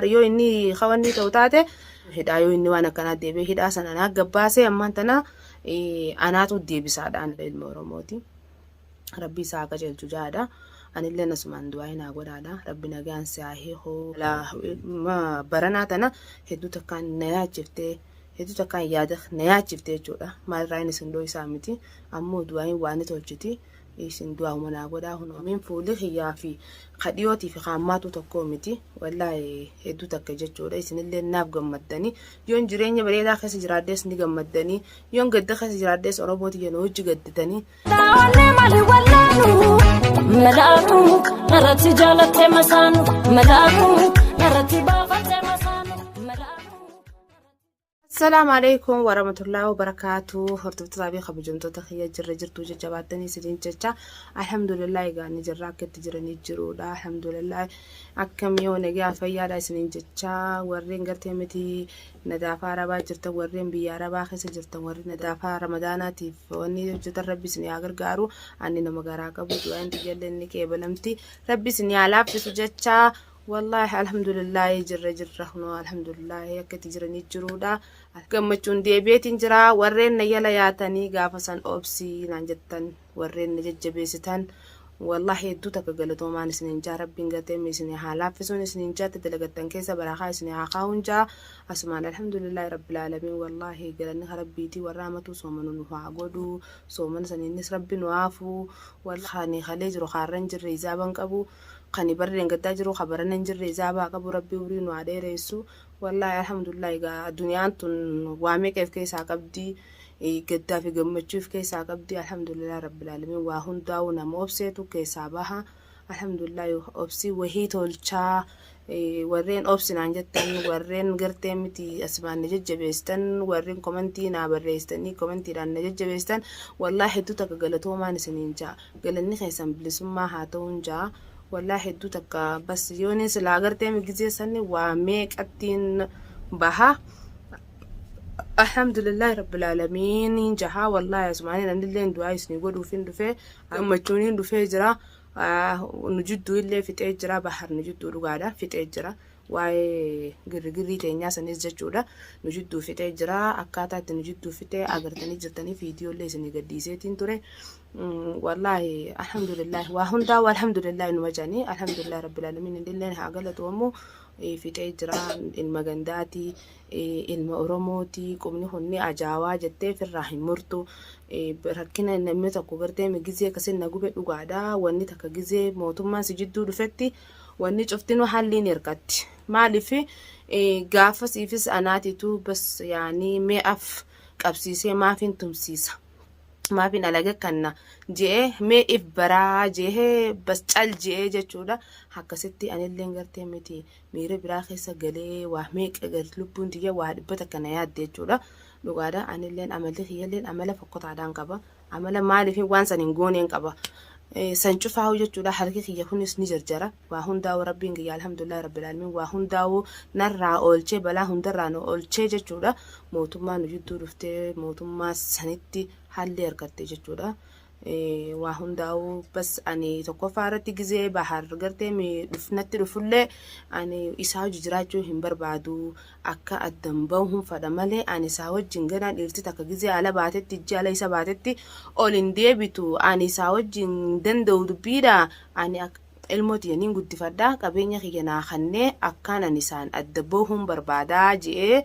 Yoo inni khawani ta'uutaate hidhaa yoo inni waan akkanaa deebi'ee hidhaa sana naa gabbaasee ammaan tana anaatu deebisaadhaan ilma Oromooti. Rabbi isaa qajeelchu jaada. Anillee nasumaan du'aa naa godhaadha. Rabbi nagaan si'aa hiikuu. Baranaa tana hedduu takkaan na yaachiftee hedduu takkaan yaada na yaachiftee jechuudha. Maalirraa inni sindoo isaa miti. Ammoo du'aan waan ni tolchiti. Isin du'aa manaa godhaa hunoomiin fuulli xiyyaa fi kadhiyootii fi qaammaatu tokko miti. Wallaahi hedduu takka jechuudha. Isinillee naaf gammaddanii. Yoon jireenya bareedaa keessa jiraaddees ni gammaddanii. Yoon gadda keessa jiraaddees Oromooti yenoo hojii gaddatanii. ملاكو نرتي جالتي مسانو ملاكو نرتي بافتي مسانو ملاكو. السلام عليكم ورحمة الله وبركاته. هرتبت طابي خبجمتو تخيا جرجرتو جباتني سدين ججا. الحمد لله قاني جراك تجرني جرودا الحمد لله أكم يوم نجا فيا سنين ججا ورين قرتي متي ندافع ربا جرت ورين بيا ربا خس جرت ورين ندافع رمضاناتي فوني جت ربي سني أجر قارو أني نمجرا كبوت وين تجلني كيبلمتي ربي سني على في سججا. والله الحمد لله جرهنو الحمد لله يك تجرني جرودا قمتون دي بيت جرا ورين يلا ياتني غافسن اوبسي نانجتن ورين نججبيستن والله يدوتك قالتو ما نسنين جا ربي نغتي ميسني حالافسون سنين جا تدلغتن كيسا براخا سني حقاون جا اسمان الحمد لله رب العالمين. والله قالني ربيتي ورامتو سومن نو غودو سومن سنين نس ربي نوافو والخاني خليج رو خارن جري زابن قبو قني برين قد جرو خبرنا نجري زابا قبو ربي ورين وعدي ريسو. والله الحمد لله قا الدنيا انتن وامي كيف كيسا قبدي قد في قمتشوف كيسا قبدي الحمد لله رب العالمين. واهن داونا موبسيتو كيسا باها الحمد لله اوبسي وهي تولشا ورين اوبسي نانجتن ورين قرتي متي اسمان نججبيستن ورين كومنتي نابريستني كومنتي ران نججبيستن. والله حدو تك قلتو ما نسنين جا قلني خيسان بلسما هاتون جا. والله حدو تك بس يونس لاغرتي مجزي سني وميك اتين بها الحمد لله رب العالمين جها. والله يا سبحانه ان اللي ندعي سني غدو فين دفه اما تشونين دفه جرا نجدو اللي في تجرا بحر نجدو لغادا في تجرا واي غرغري تينيا سنيس جچودا نجدو في تجرا اكاتا نجدو في تي اغرتني جتني فيديو اللي سني غديسيتين توري. والله الحمد لله وهندا والحمد لله نوجاني الحمد لله رب العالمين اللي هاغلت ومو في تجرا المغنداتي المأورموتي كمني هني أجاوا جتة في الرحم مرتو بركنا نمي تكو برتة مجزية كسر نجوبة وقعدا واني تكجزية موتوم ما سجدوا رفتي واني شفتنو حالين يركت ما لفي قافس يفس أناتي تو بس يعني ما أف كابسيسة ما فين تمسيسة ما فين علاقة كنا جيه ما إف برا جيه بس تال جيه جتودا حكستي أنا اللي نقرتي متي ميري براخي سجلي وهميك قلت لبون تيجي واحد بتكنيات جتودا لقادا أنا اللي عملت هي اللي عمله فقط عدان كبا عمله ما لي في وانسان نقولين كبا سنشوفها وجتودا حركة هي كونس نجرجرة وهون داو ربي نجي الحمد لله رب العالمين وهون داو نرى أولشة بلا هون درانو أولشة جتودا موتوما نجدو رفته موتوما سنتي حال يركض جتودا وهون داو بس أني تقفارة تجزي بحر قرتي مي دفنت دفلة أني إسحاق جراجو هم بربادو أكا الدمبوهم فدمله أني ساوت جنجنا إرتي تكجزي على بعتت تجي على إسا بعتت أولندي بتو أني ساوت جندن دود بيدا أني الموت ينين قد فدا كبيني خينا خنّي أكان نسان الدبوهم بربادا جي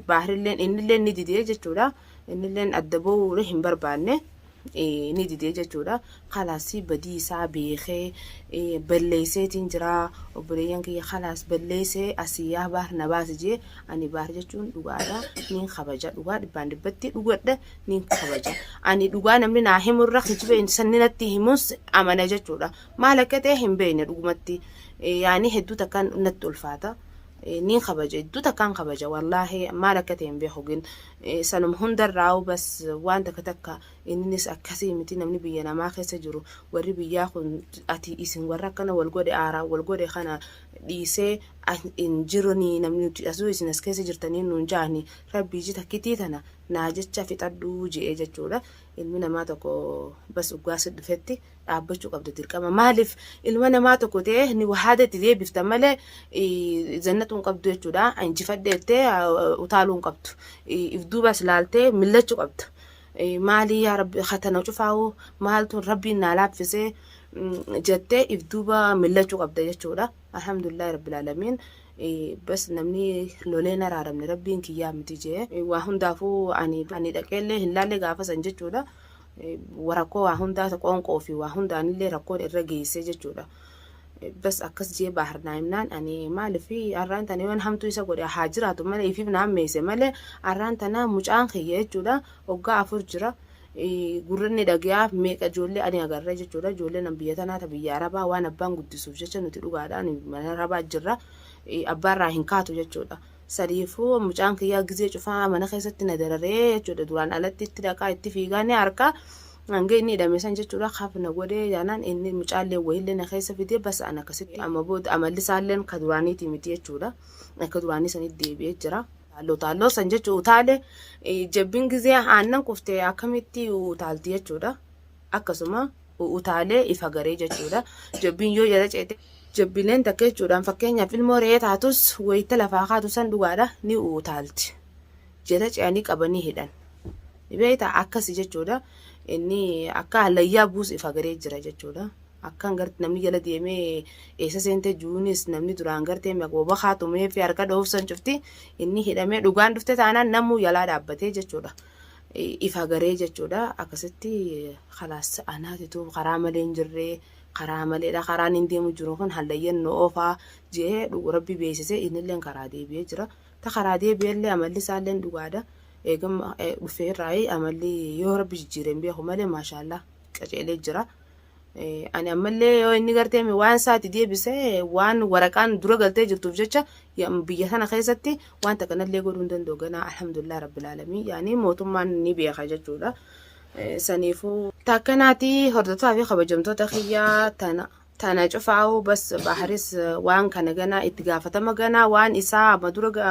بحر اللين إن اللين ندي جتودا إن اللين الدبو رهم بربانه ندي جتودا خلاصي بدي سابيخي بليسي تنجرا وبريان كي خلاص بليسي أسياه بحر نباس جي أني بحر جتون دوغادا نين خبجة دوغاد باند بتي دوغاد نين خبجة أني دوغاد نمني ناهم الرخ جبه إنسان نتهموس أمانة جتودا مالكته هم بين دوغمتي يعني هدو تكان نتول فاتا نين خبجة دو تكان خبجة والله ما لكتين بيخوجين سنم هندر راو بس وان تكتكا إنس أكسي متين من بينا ما خسجرو وري بياخد أتي اسم وركنا والجود آرا والجود خنا ديسه إن جروني نمني أسوي سنس كسجرتنين نجاني ربي جت كتيتنا ناجت شافت أدو جي جتولا المنا ما تكو بس وقاصد فتي dhaabbachuu qabda dirqama. Maaliif ilma namaa tokko ta'e ni wahaadatti deebifta malee jannatuun qabdu jechuudha. Injifadheettee utaaluu hin qabdu. If duubas laaltee millachuu qabda. Maali yaa rabbi hatana cufaa'u maaltu rabbiin naa laaffisee jettee if duuba millachuu qabda jechuudha. Alhamdulillah rabbil alamin. Bas namni loleen araaramne rabbiin kiyyaa miti jee waa hundaafuu ani dhaqeellee hin laalle gaafa san jechuudha. Warakkoo waa hundaa qoonqoo fi waa hundaanillee rakkoon irra geessee jechuudha. Bas akkas jee baharnaa himnaan ani maaliif arraan tana yoon hamtuu isa godhe haa jiraatu malee ifiif naan meesse malee arraan tana mucaan kiyya jechuudha. Waggaa 4 jira. Gurranni dhagayaa meeqa ijoollee ani agarra jechuudha. Ijoolleen biyya tanaa ta biyya Arabaa waan abbaan guddisuuf jecha nuti dhugaadhaan mana Arabaa jirra. Abbaarraa hin kaatu jechuudha. Sadiifuu mucaan kiyyaa gizee cufaa mana keessatti na dararee jechuudha. Duraan alatti itti dhaqaa itti fiigaa ni harka hanga inni hidhame san jechuudha. Kaafna godhee yaanaan inni mucaallee wayillee na keessa fidee bas an akkasitti amma booda amalli isaallee ka duraaniiti miti jechuudha. Akka duraanii sanitti deebi'ee jira. Taalloo san jechuudha utaalee jabbiin gizee aannan kuftee akkamitti utaalti jechuudha. Akkasuma utaalee ifa garee jechuudha. Jabbiin yoo jala ceete jabbileen takka jechuudhaan fakkeenyaaf ilmoo re'ee taatus wayita lafaa kaatu san dhugaadha ni utaalti. Jala ce'anii qabanii hidhan. Beektaa akkasi jechuudha. Inni akka hallayyaa buus ifa garee jira jechuudha. Akkan garti namni jala deemee eessa seentee juunis namni duraan gartee maqooba haatumee fi harka dhoofsan cufti inni hidhamee dhugaan dhufte taanaan namuu jalaa dhaabbatee jechuudha. Ifa garee jechuudha. Akkasitti khalaas anaatitu karaa malee hin jirree karaa maleedha karaan hin deemu jiru kun hallayyan nu oofaa jee rabbi beeksisee innillee karaa deebi'ee jira. Ta karaa deebi'ellee amalli isaallee dhugaadha. Eegam dhufee irraa amalli yoo rabbi jijjiireen beeku malee maashaallah qaceelee jira. Ani ammallee yoo inni gartee waan isaati deebisee waan waraqaan dura galtee jirtuuf jecha biyya sana keessatti wanta kanallee godhuu hin danda'u ganaa alhamdulillah rabbil alamin yaani mootummaan ni beeka jechuudha. Saniifuu takkanaati hordofaa fi kabajamtoota kiyyaa tana cufaa'u bas baharis waan kana ganaa itti gaafatama ganaa waan isaa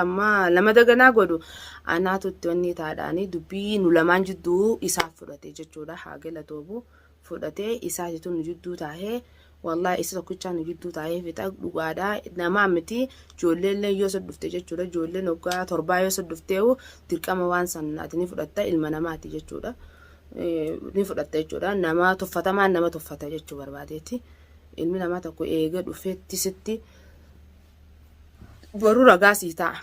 amma lamada ganaa godhu anaatu itti wanni taadhaanii dubbii nu lamaan jidduu isaaf fudhate jechuudha. Haa galatoomu fudhatee isaa jitu nu jidduu taa'ee wallahi isa tokkichaa nu jidduu taa'ee fixa dhugaadhaa namaa miti ijoolleellee yoo soddufte jechuudha. Ijoolleen waggaa 7 yoo soddufteewu dirqama waan sannaati ni fudhatta ilma namaati jechuudha. Ni fudhatta jechuudha. Nama tuffatamaan nama tuffata jechuu barbaadeeti. Ilmi namaa tokko eega dhufeetti sitti boru ragaa sii ta'a.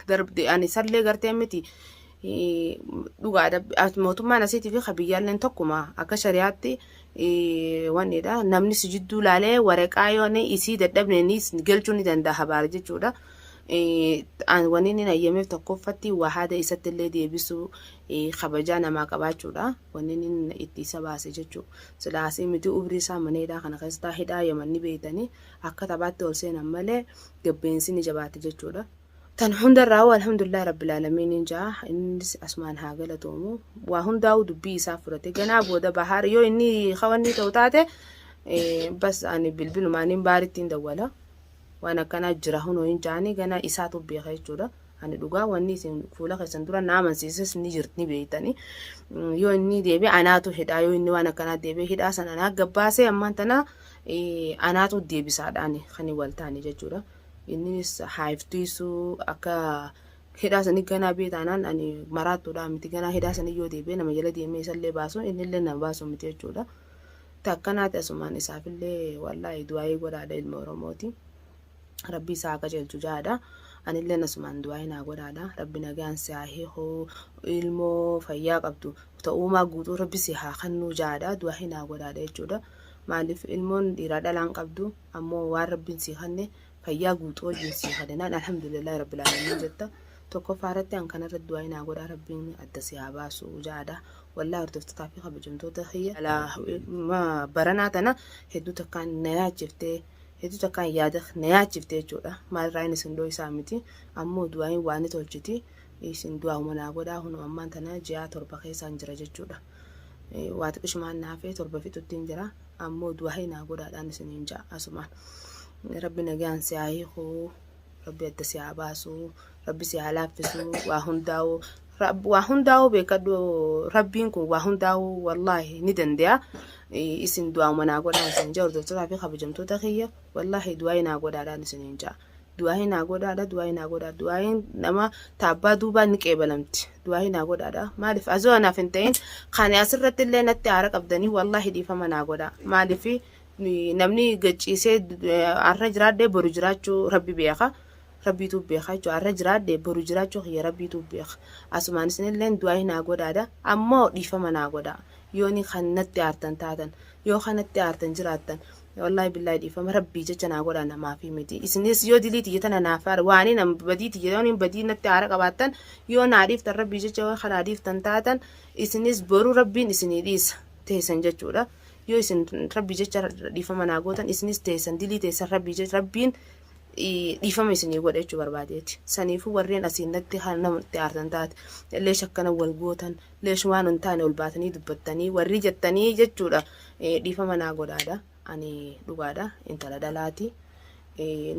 Darbde ani sallee gartee miti dhugaadha. Mootummaan asiitii fi biyyaalleen tokkuma akka shari'aatti wanneedha. Namni si jidduu laalee waraqaa yoon isii dadhabneenis galchuu ni danda'a habaara jechuudha. Wanni inni ayyameef tokkoffatti wahaada isatti illee deebisuu kabajaa namaa qabaachuudha. Wanni inni itti isa baase jechuudha. Silaasii miti umrii isaa maneedhaa kana keessaa hidhaa yamanni beeytanii akka taphaatti ol seenan malee gabbeensi ni jabaate jechuudha. Tan hundarraa alhamdulillah rabbil alamin injaa innis asumaan haa galatoomu waa hundaa'u dubbii isaa fudhate ganaa booda bahaar yoo inni kawanni ta'u taate bas ani bilbilumaan baarittiin dawwala. Waan akkanaa jira hunoo hin jaanii gana isaatu beeka jechuudha. Ani dhugaa wanni isin fuula keessan dura na amansiises ni jirti beeytanii. Yoo inni deebi'e anaatu hidhaa yoo inni waan akkanaa deebi'e hidhaa sana anaa gabbaasee ammaan tana anaatu deebisaadhaan kan wal taane jechuudha. Innis haiftiisuu akka hidhaa sanii ganaa beetaanaan ani maraattuudha miti ganaa hidhaa sanii yoo deebi'e nama jala deemee isallee baasu innillee nama baasu miti jechuudha. Takkanaati asumaan isaafillee wallahi du'aayii godhaadha ilma Oromooti. Rabbi isaa qajeelchu jaada. Anillee nasumaan du'aayii naa godhaadha. Rabbi nagaan si haa hiikuu ilmoo fayyaa qabdu ta'uumaa guutuu rabbi si haa kennuu jaada. Du'aayii naa godhaadha jechuudha. Maaliif ilmoon dhiiraa dhalaan qabdu ammoo waan rabbiin si kenne fayyaa guutuu wajjin si kadhanaan alhamdulillah rabbil alamin jetta. Tokkoffaa irratti an kanarratti du'aayii naa godhaa rabbiin adda si haa baasu jaada. Wallahi hordoftotaa fi kabajamtoota kiyya baranaa tana hedduu takkaan na yaachiftee hedduu takkaan yaada na yaachiftee jechuudha. Maalirraa inni sindoo isaa miti ammoo du'aayiin waan ni tolchiti isin du'aa'uma naa godhaa hunoo ammaan tana ji'a 7 keessaan jira jechuudha. Waa xiqqishumaan naafee 7 fixutti hin jira ammoo du'aayii naa godhaadhaan isin hin ja'a asumaan. Rabbi nagaan si haa hiikuu rabbi adda si haa baasu rabbi si haa laaffisu waa hundaa'u waa hundaa'uu beekadhu rabbiin kun waa hundaa'uu wallaahi ni danda'a. Isin du'aa manaa godhaa isin jaa hordoftoota fi kabajamtoota kiyya wallaahi du'aa naa godhaadhaan isin jaa. Du'aa naa godhaadha du'aa naa godhaa du'aa nama taabbaa duubaa ni qeebalamti du'aa naa godhaadha maaliif azoo anaaf hin ta'in kan asirratti illee natti aara qabdanii wallaahi dhiifama naa godhaa maaliif namni gachiisee arra jiraadhee boru jiraachuu rabbi beeka. Rabbiitu beeka jechuudha. Arra jiraadhee boru jiraachuu kiyya rabbiitu beeka. Asumaan isinillee du'aa naa godhaadha. Ammoo dhiifama naa godhaa. Yooni kan natti aartan taatan yoo kanatti aartan jiraattan wallahi billahi dhiifama rabbii jecha naa godhaa namaaf miti. Isinis yoo dilii tiyyatan naaf aara waani nam badii tiyyatan badii natti aara qabaattan yoo naa dhiiftan rabbii jecha yoo kanaa dhiiftan taatan isinis boru rabbiin isinii dhiisa teessan jechuudha. Yoo isin rabbii jecha dhiifama naa gootan isinis teessan dilii teessan rabbii jecha rabbiin dhiifama isinii godha jechuu barbaadeeti. Saniifuu warreen asiin natti kan namatti aartan taate leesh akkana wal gootan leesh waan hin taane ol baatanii dubbattanii warri jettanii jechuudha dhiifama naa godhaadha. Ani dhugaadha intala dhalaati.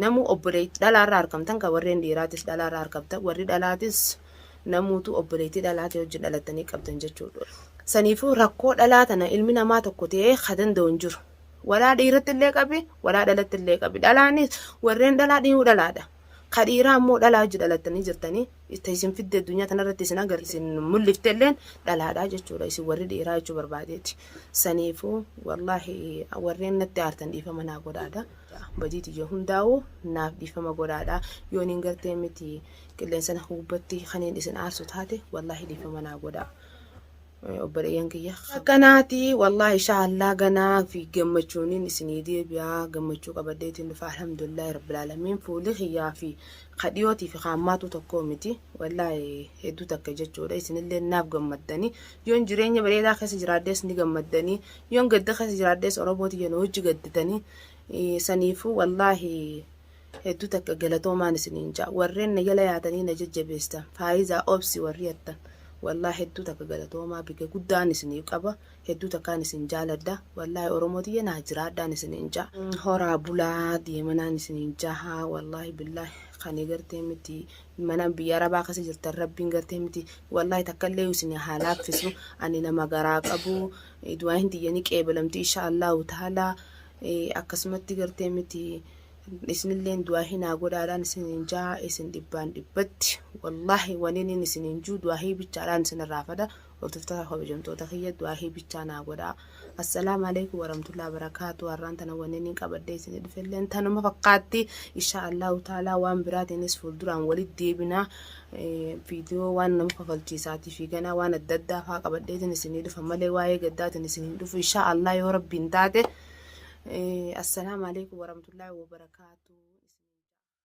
Namu obboleetti dhalaarraa argamtan kan warreen dhiiraatis dhalaarraa argamtan warri dhalaatis namuutu obboleetti dhalaate hojii dhalatanii qabdan jechuudha. Saniifuu rakkoo dhalaa tana ilmi namaa tokko ta'ee ka danda'u hin jiru. Walaa dhiirratti illee qabi walaa dhalatti illee qabi dhalaanis warreen dhalaa dhiiru dhalaadha. Ka dhiiraa ammoo dhalaa hojii dhalatanii jirtanii isin fidde addunyaa kanarratti isin agarsiisin mul'ifte illeen dhalaadha jechuudha isin warri dhiiraa jechuu barbaadeeti. Saniifuu wallaahi warreen natti aartan dhiifama naa godhaadha. Badiiti yoo hundaa'u naaf dhiifama godhaadha. Yoon hin gartee miti qilleensa na hubbatti kanneen isin aarsu taate wallaahi dhiifama naa godhaa. Obboleeyyan kiyya akkanaati wallaahi inshaallah ganaa fi gammachuuniin isinii deebi'aa gammachuu qabaddeetiin dhufa alhamdulillahi rabbil aalamiin fuulli kiyyaa fi kadhiyootii fi qaammaatu tokko miti wallaahi hedduu takka jechuudha isinillee naaf gammaddanii yoon jireenya bareedaa keessa jiraaddees ni gammaddanii yoon gadda keessa jiraaddees oromooti yenoo hojii gaddatanii saniifuu wallaahi hedduu takka galatoomaan isiniin jaa warreen na jala yaatanii na jajjabeessan faayizaa obsi warri hattan. Wallahi hedduu takka galatoomaa bika guddaan isinii qaba hedduu takkaan isin jaaladha wallahi oromooti yana jiraadhaan isiniin jaa horaa bulaa deemanaan isiniin jaa wallahi billahi kan gartee miti mana biyya arabaa keessa jirtan rabbiin gartee miti wallahi takkallee isinii haalaffisu ani nama garaa qabu du'aa hin tiyyanii qeebalamti inshaallahu ta'ala akkasumatti gartee miti isinillee du'aa hinaa godhaadhaan isiniin jaa isin dhibbaan dhibbatti wallahi waniin isiniin juu du'aa bichaadhaan isin irraafadha hordoftoota kabajamtoota kiyya du'aa bichaa naa godhaa. Assalaamu alaykum warahmatullahi wabarakaatu. Har'aan tana waniin qabadde isin dhufelleen tanuma fakkaatti inshaallahu ta'ala waan biraatiinis fuulduraan walitti deebinaa viidiyoo waan nama kafalchiisaatii fi ganaa waan adda addaa fa'aa qabaddeetiin isinii dhufa malee waa'ee gaddaatiin isinii dhufu inshaallah yoo rabbiin taate. Assalamu alaikum warahmatullahi wabarakatuh.